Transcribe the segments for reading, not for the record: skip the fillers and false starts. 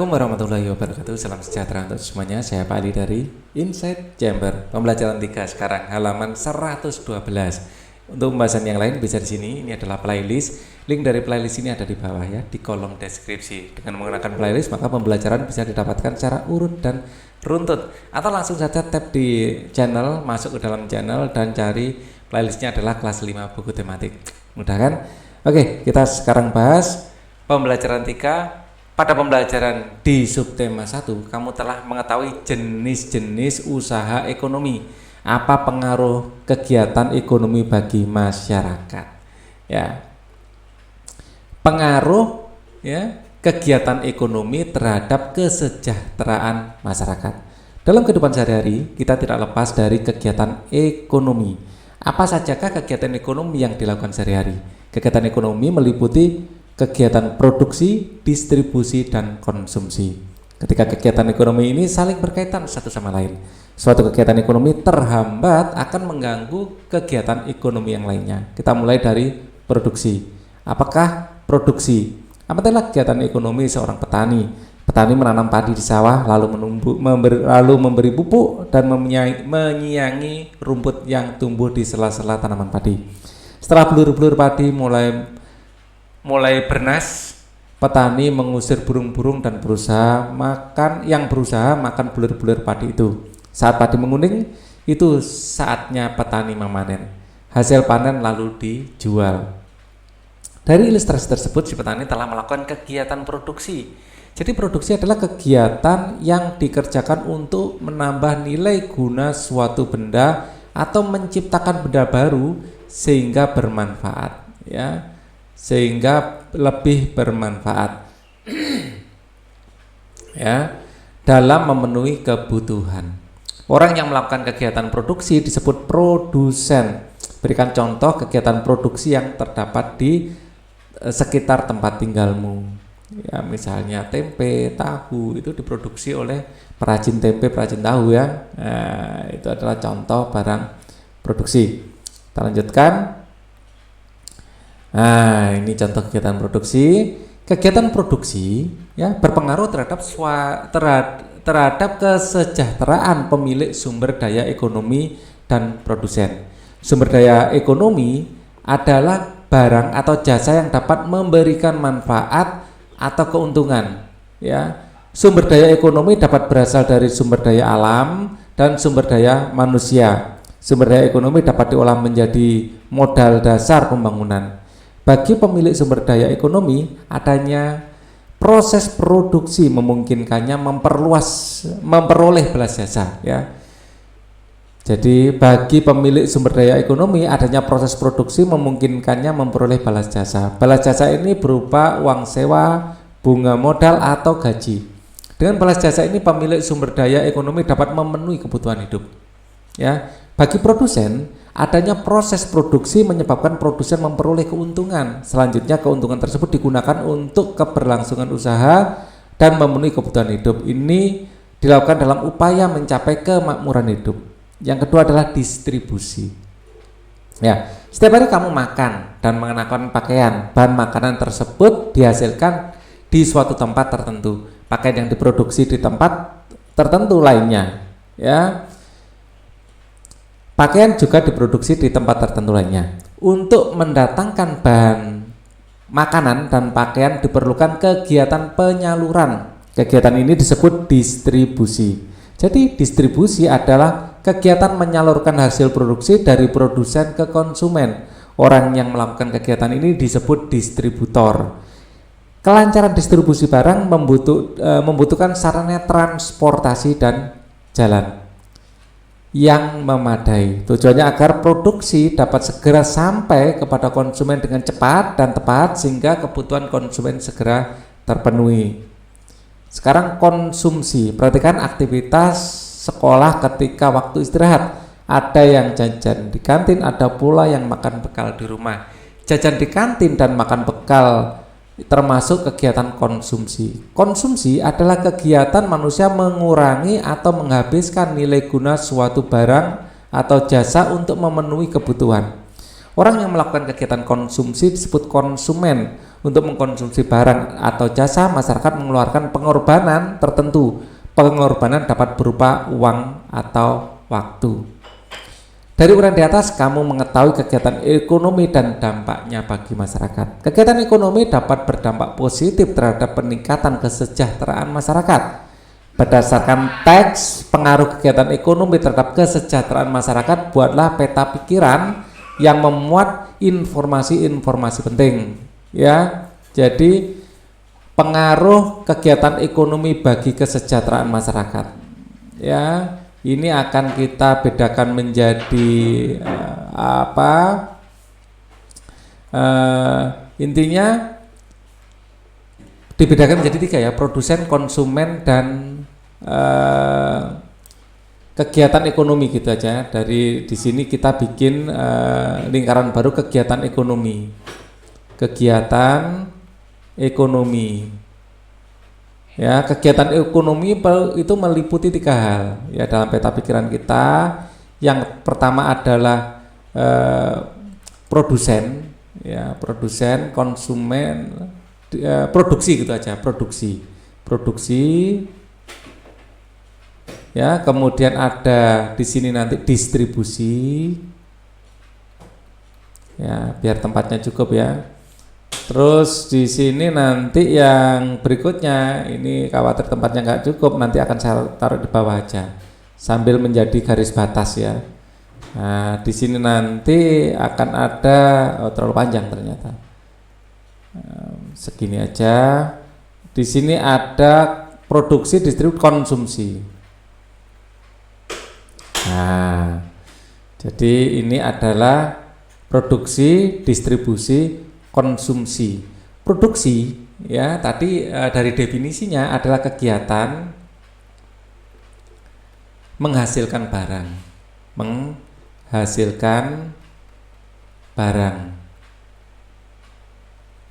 Assalamualaikum warahmatullahi wabarakatuh. Salam sejahtera untuk semuanya. Saya Pak Ali dari Insight Chamber. Pembelajaran 3 sekarang halaman 112. Untuk pembahasan yang lain bisa di sini. Ini adalah playlist. Link dari playlist ini ada di bawah ya, di kolom deskripsi. Dengan menggunakan playlist maka pembelajaran bisa didapatkan secara urut dan runtut. Atau langsung saja tap di channel, masuk ke dalam channel dan cari playlistnya adalah kelas 5 buku tematik. Mudah kan? Oke, kita sekarang bahas pembelajaran 3. Pada pembelajaran di subtema 1, kamu telah mengetahui jenis-jenis usaha ekonomi. Apa pengaruh kegiatan ekonomi bagi masyarakat? Ya. Pengaruh ya kegiatan ekonomi terhadap kesejahteraan masyarakat. Dalam kehidupan sehari-hari, kita tidak lepas dari kegiatan ekonomi. Apa sajakah kegiatan ekonomi yang dilakukan sehari-hari? Kegiatan ekonomi meliputi kegiatan produksi, distribusi, dan konsumsi. Ketika kegiatan ekonomi ini saling berkaitan satu sama lain, suatu kegiatan ekonomi terhambat akan mengganggu kegiatan ekonomi yang lainnya. Kita mulai dari produksi. Apakah produksi? Apakah kegiatan ekonomi seorang petani? Petani menanam padi di sawah, lalu memberi pupuk dan menyiangi rumput yang tumbuh di sela-sela tanaman padi. Setelah belur-belur padi mulai bernas, petani mengusir burung-burung dan berusaha makan bulir-bulir padi itu. Saat padi menguning, itu saatnya petani memanen. Hasil panen lalu dijual. Dari ilustrasi tersebut, si petani telah melakukan kegiatan produksi. Jadi produksi adalah kegiatan yang dikerjakan untuk menambah nilai guna suatu benda atau menciptakan benda baru sehingga bermanfaat, ya. Sehingga lebih bermanfaat ya dalam memenuhi kebutuhan. Orang yang melakukan kegiatan produksi disebut produsen. Berikan contoh kegiatan produksi yang terdapat di sekitar tempat tinggalmu. Ya, misalnya tempe, tahu itu diproduksi oleh perajin tempe, perajin tahu ya. Nah, itu adalah contoh barang produksi. Kita lanjutkan. Nah, ini contoh kegiatan produksi. Kegiatan produksi ya berpengaruh terhadap kesejahteraan pemilik sumber daya ekonomi dan produsen. Sumber daya ekonomi adalah barang atau jasa yang dapat memberikan manfaat atau keuntungan. Ya, sumber daya ekonomi dapat berasal dari sumber daya alam dan sumber daya manusia. Sumber daya ekonomi dapat diolah menjadi modal dasar pembangunan. Bagi pemilik sumber daya ekonomi, adanya proses produksi memungkinkannya memperoleh balas jasa ya. Jadi bagi pemilik sumber daya ekonomi, adanya proses produksi memungkinkannya memperoleh balas jasa. Balas jasa ini berupa uang sewa, bunga modal atau gaji. Dengan balas jasa ini pemilik sumber daya ekonomi dapat memenuhi kebutuhan hidup. Ya, bagi produsen, adanya proses produksi menyebabkan produsen memperoleh keuntungan. Selanjutnya keuntungan tersebut digunakan untuk keberlangsungan usaha dan memenuhi kebutuhan hidup. Ini dilakukan dalam upaya mencapai kemakmuran hidup. Yang kedua adalah distribusi. Ya, setiap hari kamu makan dan mengenakan pakaian. Bahan makanan tersebut dihasilkan di suatu tempat tertentu. Pakaian yang diproduksi di tempat tertentu lainnya. Ya. Pakaian juga diproduksi di tempat tertentu lainnya. Untuk mendatangkan bahan makanan dan pakaian diperlukan kegiatan penyaluran. Kegiatan ini disebut distribusi. Jadi distribusi adalah kegiatan menyalurkan hasil produksi dari produsen ke konsumen. Orang yang melakukan kegiatan ini disebut distributor. Kelancaran distribusi barang membutuhkan sarana transportasi dan jalan yang memadai. Tujuannya agar produksi dapat segera sampai kepada konsumen dengan cepat dan tepat sehingga kebutuhan konsumen segera terpenuhi. Sekarang konsumsi. Perhatikan aktivitas sekolah ketika waktu istirahat. Ada yang jajan di kantin, ada pula yang makan bekal di rumah. Jajan di kantin dan makan bekal termasuk kegiatan konsumsi. Konsumsi adalah kegiatan manusia mengurangi atau menghabiskan nilai guna suatu barang atau jasa untuk memenuhi kebutuhan. Orang yang melakukan kegiatan konsumsi disebut konsumen. Untuk mengkonsumsi barang atau jasa, masyarakat mengeluarkan pengorbanan tertentu. Pengorbanan dapat berupa uang atau waktu. Dari uraian di atas, kamu mengetahui kegiatan ekonomi dan dampaknya bagi masyarakat. Kegiatan ekonomi dapat berdampak positif terhadap peningkatan kesejahteraan masyarakat. Berdasarkan teks pengaruh kegiatan ekonomi terhadap kesejahteraan masyarakat, buatlah peta pikiran yang memuat informasi-informasi penting. Ya, jadi pengaruh kegiatan ekonomi bagi kesejahteraan masyarakat. Ya, ini akan kita bedakan menjadi intinya dibedakan menjadi 3 ya, produsen, konsumen, dan kegiatan ekonomi gitu aja. Dari di sini kita bikin lingkaran baru kegiatan ekonomi. Kegiatan ekonomi. Ya, kegiatan ekonomi itu meliputi 3 hal ya dalam peta pikiran kita. Yang pertama adalah produsen, ya, produsen, konsumen, produksi gitu aja, produksi. Ya, kemudian ada di sini nanti distribusi. Ya, biar tempatnya cukup ya. Terus di sini nanti yang berikutnya ini khawatir tempatnya nggak cukup, nanti akan saya taruh di bawah aja sambil menjadi garis batas ya. Nah, di sini nanti akan ada terlalu panjang ternyata. Segini aja. Di sini ada produksi, distribusi, konsumsi. Nah, jadi ini adalah produksi, distribusi, konsumsi. Produksi ya tadi dari definisinya adalah kegiatan menghasilkan barang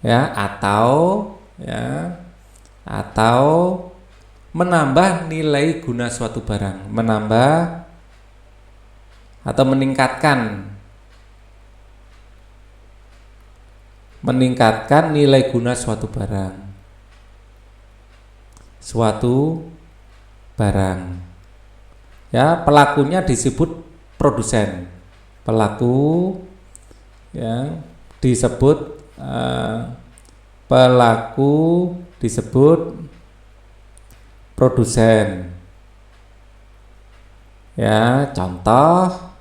ya, atau menambah nilai guna suatu barang, menambah atau meningkatkan nilai guna suatu barang. Ya, pelakunya disebut produsen. Pelaku ya disebut produsen. Ya, contoh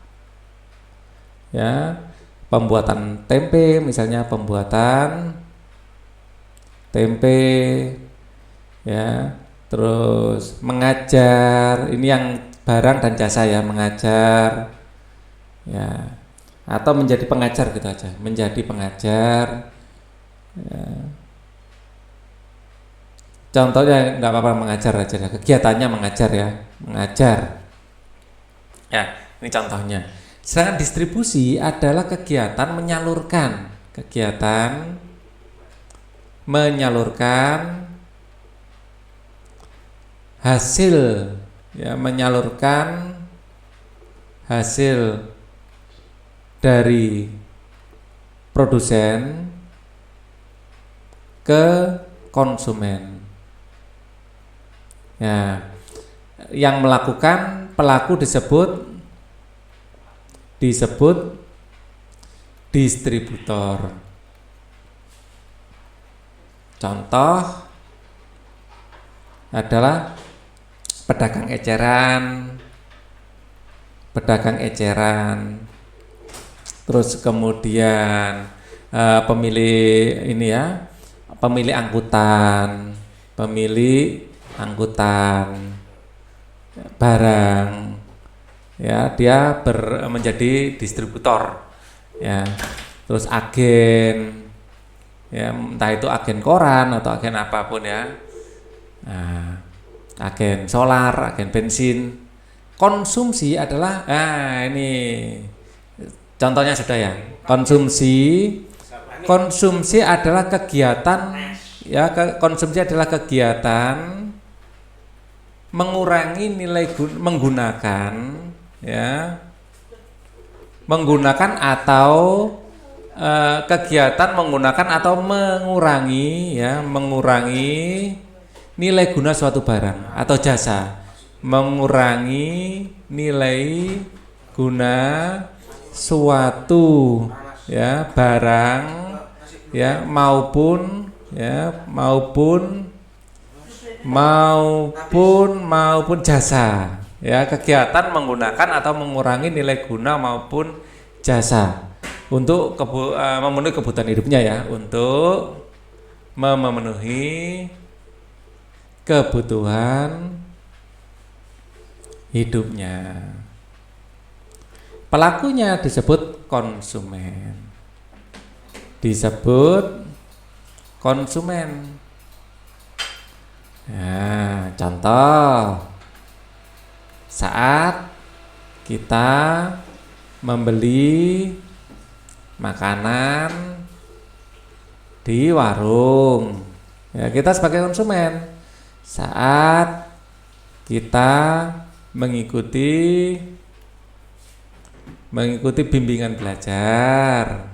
ya, pembuatan tempe, misalnya pembuatan tempe ya, terus mengajar, ini yang barang dan jasa ya, mengajar ya, atau menjadi pengajar gitu aja, menjadi pengajar ya. Contohnya nggak apa-apa, mengajar aja, kegiatannya mengajar ya, mengajar ya, ini contohnya. Sedangkan distribusi adalah kegiatan menyalurkan hasil ya, menyalurkan hasil dari produsen ke konsumen. Ya, yang melakukan pelaku disebut distributor. Contoh adalah pedagang eceran, terus kemudian pemilih angkutan barang ya, dia menjadi distributor ya. Terus agen ya, entah itu agen koran atau agen apapun ya, nah, agen solar, agen bensin. Konsumsi adalah ini contohnya sudah ya, konsumsi adalah kegiatan ya, konsumsi adalah kegiatan mengurangi nilai menggunakan atau kegiatan menggunakan atau mengurangi nilai guna suatu barang atau jasa, mengurangi nilai guna suatu barang maupun jasa, kegiatan menggunakan atau mengurangi nilai guna maupun jasa untuk memenuhi kebutuhan hidupnya, untuk memenuhi kebutuhan hidupnya. Pelakunya disebut konsumen. Nah, contoh saat kita membeli makanan di warung, kita sebagai konsumen. Saat kita mengikuti bimbingan belajar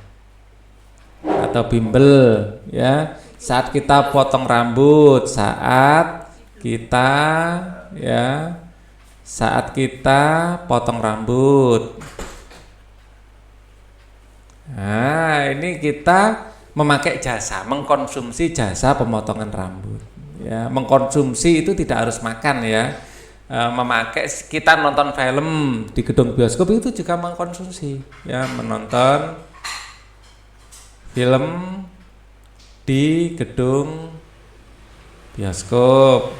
atau bimbel, saat kita potong rambut, saat kita potong rambut. Nah, ini kita memakai jasa, mengkonsumsi jasa pemotongan rambut. Mengkonsumsi itu tidak harus makan, memakai, kita nonton film di gedung bioskop itu juga mengkonsumsi, menonton film di gedung bioskop.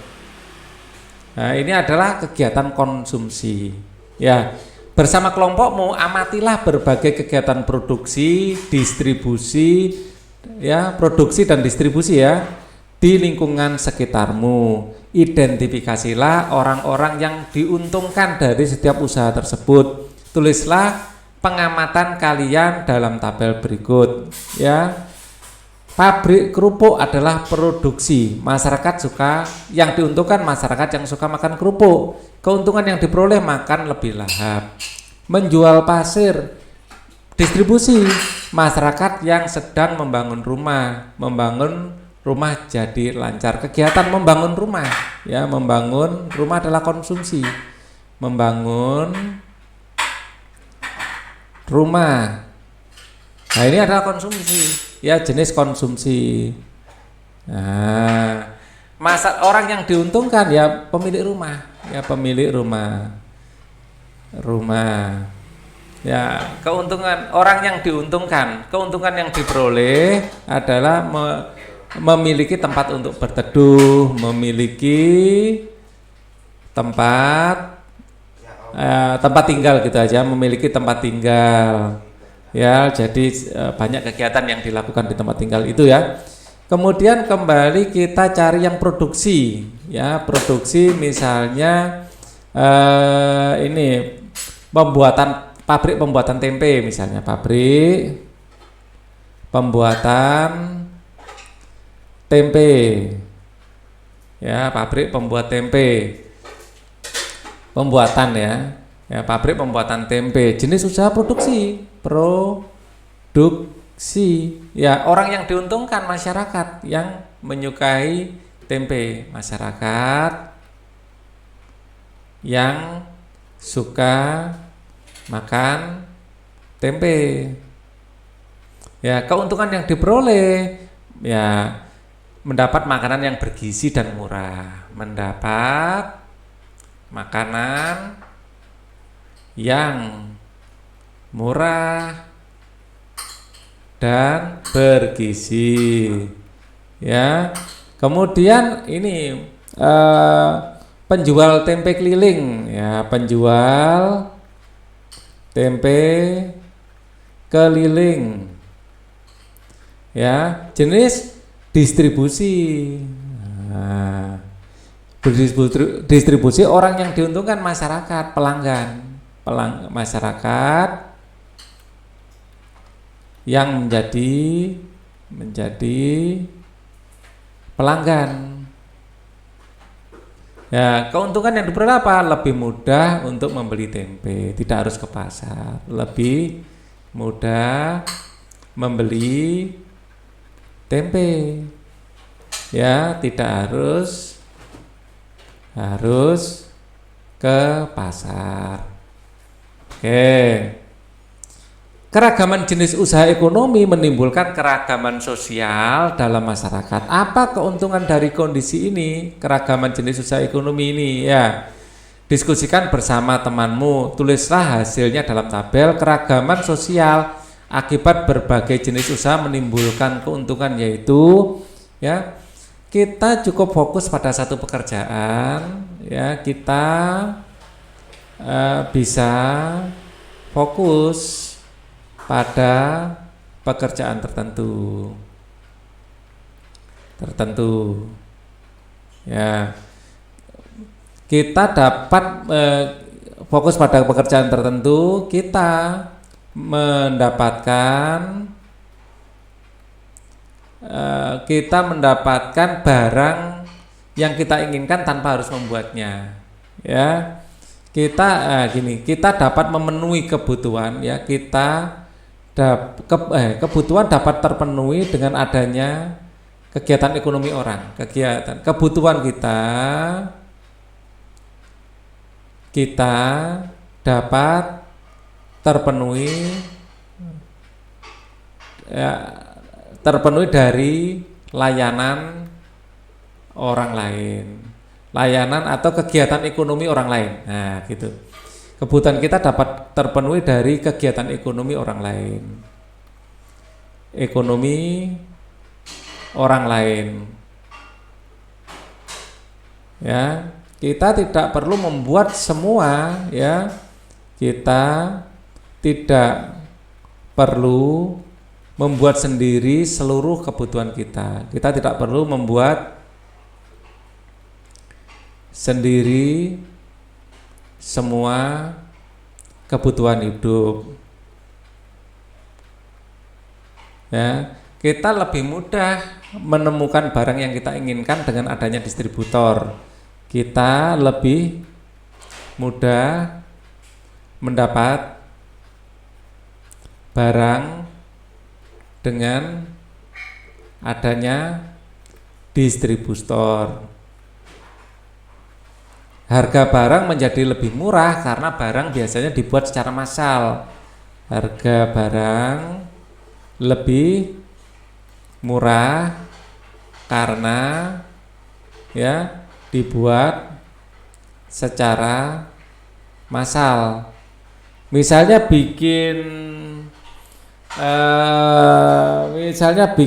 Nah, ini adalah kegiatan konsumsi. Bersama kelompokmu amatilah berbagai kegiatan produksi, distribusi, dan distribusi di lingkungan sekitarmu. Identifikasilah orang-orang yang diuntungkan dari setiap usaha tersebut. Tulislah pengamatan kalian dalam tabel berikut. Pabrik kerupuk adalah produksi. Yang diuntungkan masyarakat yang suka makan kerupuk. Keuntungan yang diperoleh makan lebih lahap. Menjual pasir, distribusi, masyarakat yang sedang membangun rumah jadi lancar. Kegiatan membangun rumah, membangun rumah adalah konsumsi. Membangun rumah, nah ini adalah konsumsi, jenis konsumsi. Nah, orang yang diuntungkan pemilik rumah, rumah. Keuntungan orang yang diuntungkan, keuntungan yang diperoleh adalah memiliki tempat untuk berteduh, memiliki tempat tinggal gitu aja, memiliki tempat tinggal. Jadi banyak kegiatan yang dilakukan di tempat tinggal itu Kemudian kembali kita cari yang produksi, produksi misalnya ini pabrik pembuatan tempe misalnya, pabrik pembuatan tempe, pabrik pembuat tempe, pabrik pembuatan tempe, jenis usaha produksi, orang yang diuntungkan masyarakat yang menyukai tempe, masyarakat yang suka makan tempe. Keuntungan yang diperoleh mendapat makanan yang bergizi dan murah, mendapat makanan yang murah dan bergizi. Kemudian ini penjual tempe keliling, penjual tempe keliling, jenis distribusi. Nah, distribusi orang yang diuntungkan masyarakat, pelanggan, masyarakat yang menjadi pelanggan. Keuntungan yang diperoleh apa? Lebih mudah untuk membeli tempe, tidak harus ke pasar. Lebih mudah membeli tempe. Ya, tidak harus ke pasar. Oke. Keragaman jenis usaha ekonomi menimbulkan keragaman sosial dalam masyarakat. Apa keuntungan dari kondisi ini, keragaman jenis usaha ekonomi ini? Ya, diskusikan bersama temanmu, tulislah hasilnya dalam tabel. Keragaman sosial akibat berbagai jenis usaha menimbulkan keuntungan, yaitu ya, kita cukup fokus pada satu pekerjaan, ya, kita bisa fokus pada pekerjaan tertentu, ya, kita dapat fokus pada pekerjaan tertentu, kita mendapatkan barang yang kita inginkan tanpa harus membuatnya, ya. Kita dapat memenuhi kebutuhan, ya, kebutuhan dapat terpenuhi dengan adanya kegiatan ekonomi orang. Kebutuhan kita dapat terpenuhi, ya, dari layanan orang lain, layanan atau kegiatan ekonomi orang lain. Nah, gitu. Kebutuhan kita dapat terpenuhi dari kegiatan ekonomi orang lain. Ekonomi orang lain. Ya, kita tidak perlu membuat semua, ya. Kita tidak perlu membuat sendiri seluruh kebutuhan kita. Kita tidak perlu membuat sendiri semua kebutuhan hidup. Ya, kita lebih mudah menemukan barang yang kita inginkan dengan adanya distributor. Kita lebih mudah mendapat barang dengan adanya distributor. Harga barang menjadi lebih murah karena barang biasanya dibuat secara massal. Harga barang lebih murah karena, ya, dibuat secara massal. Misalnya bikin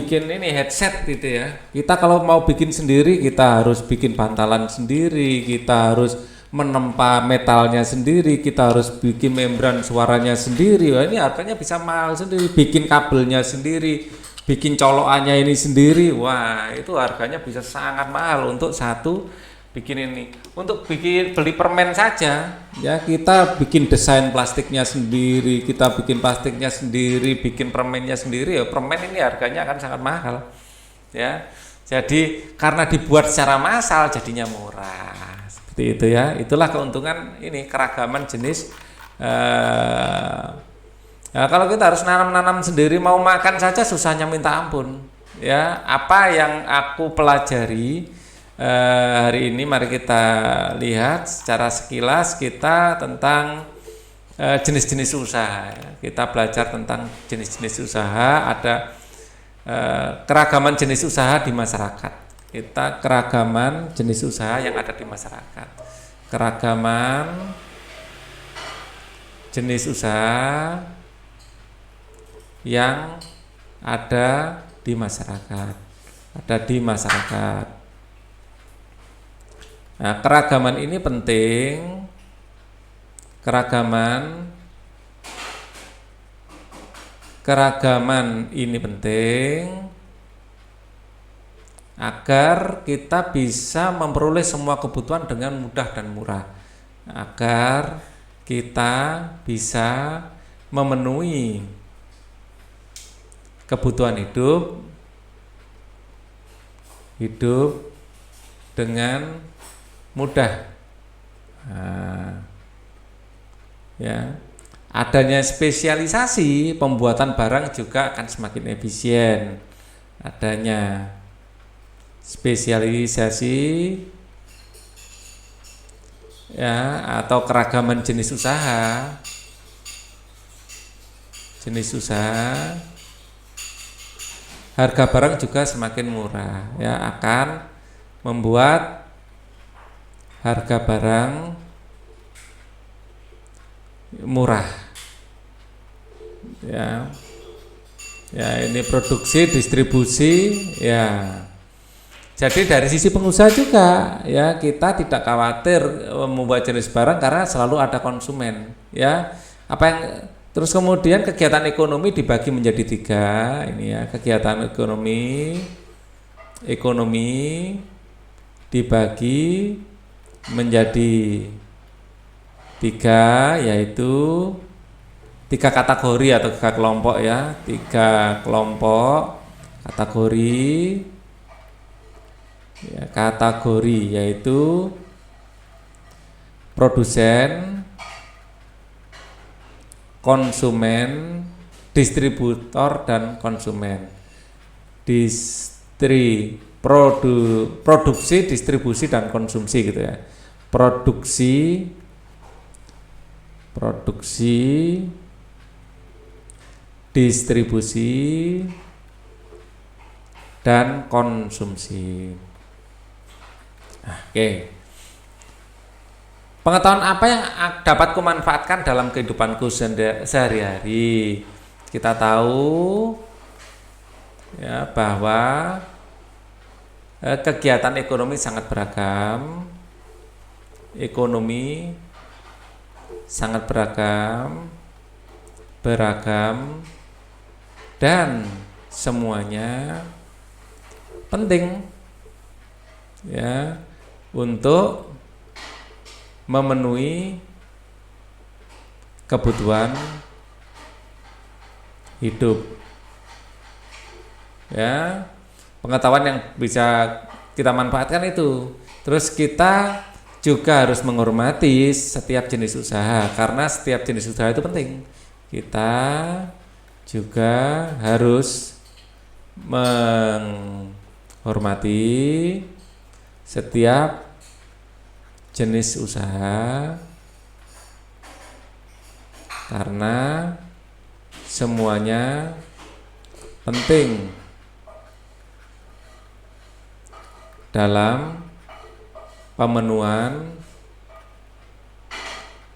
ini headset gitu, ya. Kita kalau mau bikin sendiri, kita harus bikin bantalan sendiri, kita harus menempa metalnya sendiri, kita harus bikin membran suaranya sendiri. Wah, ini harganya bisa mahal sendiri. Bikin kabelnya sendiri, bikin colokannya ini sendiri. Wah, itu harganya bisa sangat mahal untuk satu bikin ini. Untuk beli permen saja, ya, kita bikin desain plastiknya sendiri, kita bikin plastiknya sendiri, bikin permennya sendiri, ya, permen ini harganya akan sangat mahal, ya. Jadi karena dibuat secara massal jadinya murah, seperti itu, ya. Itulah keuntungan ini, keragaman jenis. Nah, kalau kita harus nanam sendiri, mau makan saja susahnya minta ampun, ya. Apa yang aku pelajari hari ini, mari kita lihat secara sekilas kita tentang jenis-jenis usaha. Kita belajar tentang jenis-jenis usaha, ada keragaman jenis usaha di masyarakat. Kita keragaman jenis usaha yang ada di masyarakat. Keragaman jenis usaha yang ada di masyarakat. Nah, keragaman ini penting. Keragaman ini penting agar kita bisa memperoleh semua kebutuhan dengan mudah dan murah. Agar kita bisa memenuhi kebutuhan hidup dengan mudah. Nah, ya, Adanya spesialisasi pembuatan barang juga akan semakin efisien. Adanya spesialisasi ya atau keragaman jenis usaha harga barang juga semakin murah ya, akan membuat harga barang murah ya. Ya, ini produksi, distribusi ya. Jadi dari sisi pengusaha juga ya, kita tidak khawatir membuat jenis barang karena selalu ada konsumen ya. Apa yang terus kemudian kegiatan ekonomi dibagi menjadi 3 ini ya, kegiatan ekonomi dibagi menjadi 3, yaitu 3 kategori atau 3 kelompok ya, 3 kelompok kategori ya, kategori yaitu produsen, konsumen, distributor dan konsumen. Produksi, distribusi dan konsumsi gitu ya. Produksi, distribusi dan konsumsi. Oke. Pengetahuan apa yang dapat kumanfaatkan dalam kehidupanku sehari-hari? Kita tahu ya bahwa kegiatan ekonomi sangat beragam. Beragam dan semuanya penting ya untuk memenuhi kebutuhan hidup ya. Pengetahuan yang bisa kita manfaatkan itu. Terus kita juga harus menghormati setiap jenis usaha karena setiap jenis usaha itu penting. Kita juga harus menghormati setiap jenis usaha karena semuanya penting dalam pemenuhan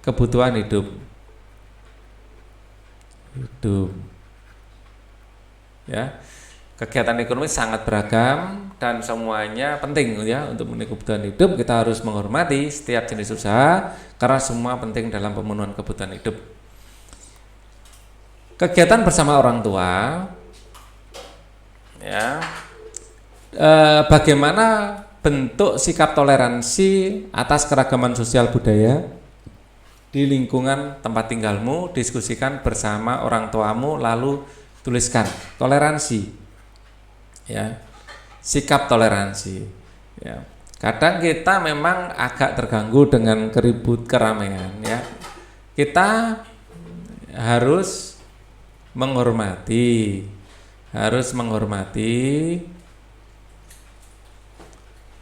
kebutuhan hidup ya. Kegiatan ekonomi sangat beragam dan semuanya penting ya untuk memenuhi kebutuhan hidup. Kita harus menghormati setiap jenis usaha karena semua penting dalam pemenuhan kebutuhan hidup. Kegiatan bersama orang tua ya, bagaimana bentuk sikap toleransi atas keragaman sosial budaya di lingkungan tempat tinggalmu. Diskusikan bersama orang tuamu lalu tuliskan toleransi ya, sikap toleransi ya. Kadang kita memang agak terganggu dengan keramaian ya. Kita harus menghormati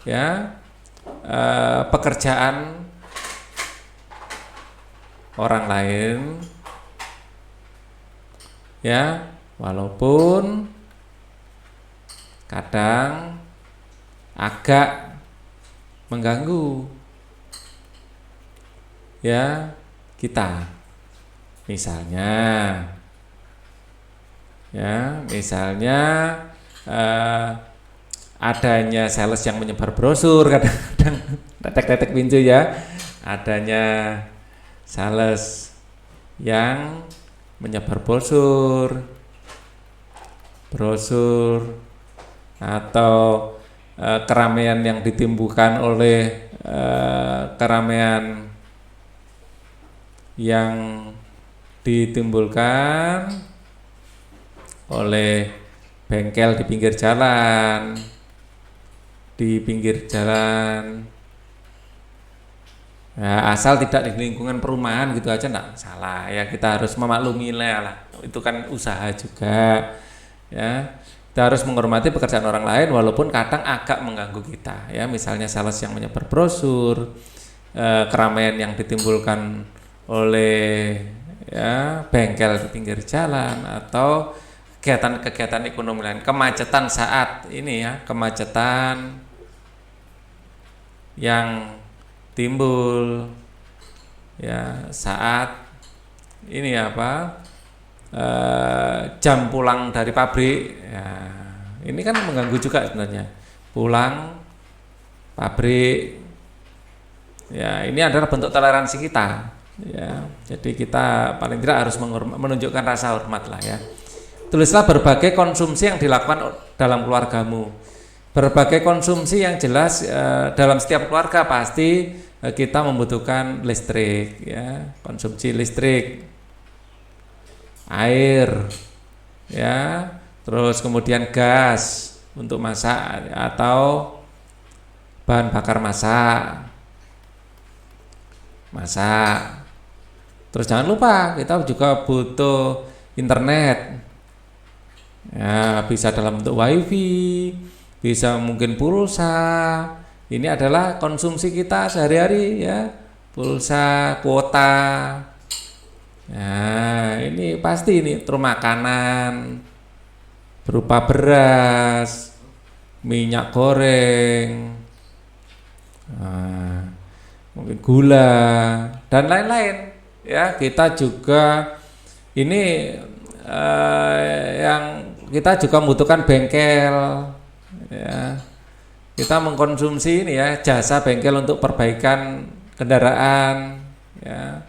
ya pekerjaan orang lain ya, walaupun kadang agak mengganggu ya kita. Misalnya adanya sales yang menyebar brosur, kadang-kadang tetek-tetek pintu ya, adanya sales yang menyebar brosur atau keramaian yang ditimbulkan oleh keramaian yang ditimbulkan oleh bengkel di pinggir jalan Ya, asal tidak di lingkungan perumahan gitu aja enggak salah ya, kita harus memaklumi lah, itu kan usaha juga ya. Kita harus menghormati pekerjaan orang lain walaupun kadang agak mengganggu kita ya, misalnya sales yang menyebar brosur, keramaian yang ditimbulkan oleh ya bengkel di pinggir jalan, atau kegiatan-kegiatan ekonomi lain, kemacetan saat ini ya, kemacetan yang timbul ya saat ini apa jam pulang dari pabrik ya, ini kan mengganggu juga sebenarnya, pulang pabrik ya, ini adalah bentuk toleransi kita ya, jadi kita paling tidak harus menunjukkan rasa hormat lah ya. Tulislah berbagai konsumsi yang dilakukan dalam keluargamu. Berbagai konsumsi yang jelas dalam setiap keluarga pasti kita membutuhkan listrik ya, konsumsi listrik, air ya, terus kemudian gas untuk masak atau bahan bakar masak. Terus jangan lupa kita juga butuh internet ya, bisa dalam bentuk wifi, bisa mungkin pulsa. Ini adalah konsumsi kita sehari-hari ya, pulsa, kuota. Nah, ini pasti ini terus makanan berupa beras, minyak goreng, mungkin gula dan lain-lain ya. Kita juga ini yang kita juga membutuhkan bengkel ya, kita mengkonsumsi ini ya, jasa bengkel untuk perbaikan kendaraan ya,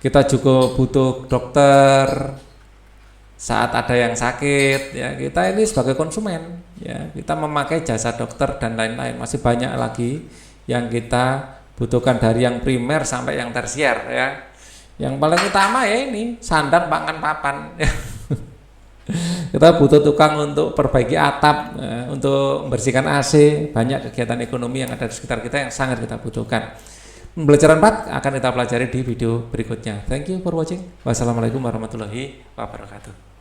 kita juga butuh dokter saat ada yang sakit ya, kita ini sebagai konsumen ya, kita memakai jasa dokter dan lain-lain. Masih banyak lagi yang kita butuhkan dari yang primer sampai yang tersier ya. Yang paling utama ya ini sandang pangan papan ya. Kita butuh tukang untuk perbaiki atap, untuk membersihkan AC. Banyak kegiatan ekonomi yang ada di sekitar kita yang sangat kita butuhkan. Pembelajaran 4 akan kita pelajari di video berikutnya. Thank you for watching. Wassalamualaikum warahmatullahi wabarakatuh.